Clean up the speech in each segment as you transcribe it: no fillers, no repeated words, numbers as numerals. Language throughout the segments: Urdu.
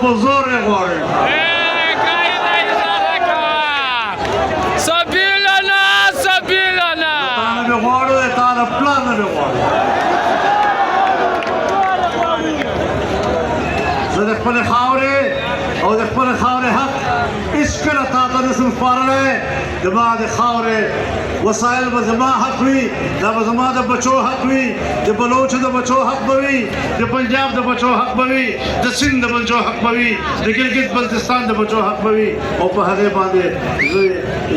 pozore gore Sabilana, sabilana. Tana begwaro e tana plana begwaro. زه خپل خاورې او د خپل خاورې حق هیڅکله تا ته نشم سپارلی. زما د خاورې وسایل به زما حق وي، دا به زما د بچو حق وي، د بلوچو د بچو حق به وي، د پنجاب د بچو حق به وي، د سند د بچو حق به وي، د ګلګت بلتستان د بچو حق به وي. او په هغې باندې زه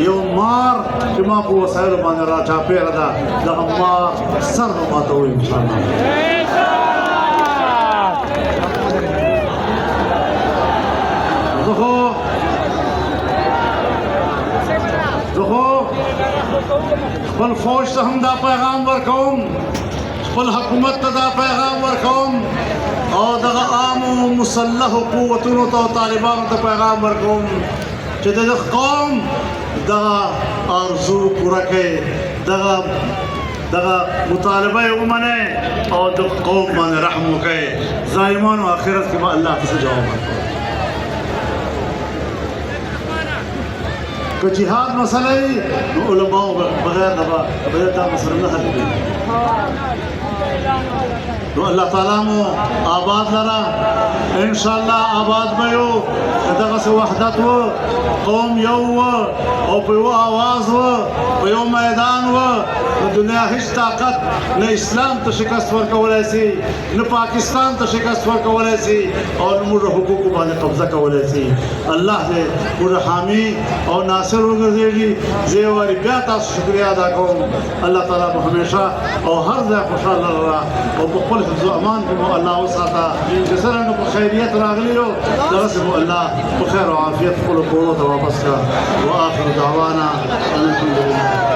یو مار چې ما په وسایلو باندې را چاپېره ده، دغه مار سر به ماتوو انشاءالله. خپل فوج ته هم دا پیغام ورکوم، خپل حکومت ته دا پیغام ورکوم، او دغه عامو مسلحو قوتونو ته او طالبانو ته پیغام ورکوم چې دغه قوم دغه ارزو پوره کړي، دغه مطالبه یې ومنئ او د قوم باندې رحم وکړئ. ظالمانو آخرت کې به الله ته څه جواب ورکوي. که جهاد مسئله ای نو علماء بغیر دا مسئله نه حل کوي. نو الله تعالی مو آباد لرا انشاءالله آباد به یو دغسې وحدت و، قوم یو و او په یو آواز و، په یو میدان و. د دنیا هیڅ طاقت نه اسلام ته شکست ورکولی سي، نه پاکستان ته شکست ورکولی سي، او نه موږ حقوقو باندې قبضه کولی سي. الله دې موږ حامي او ناصر وګرځېږي. زه یو وارې بیا تاسو شکریه ادا کوم. الله تعالی به همیشه او هر ځای خوشحاله لره او په خپل حفظ و امان کې مو الله وساته. چې څرنګه په خیریت راغلي یو دغسې مو الله په خیر او عافیت خپلو کورو ته واپس کړه. واخر دعوانا الحمد لله.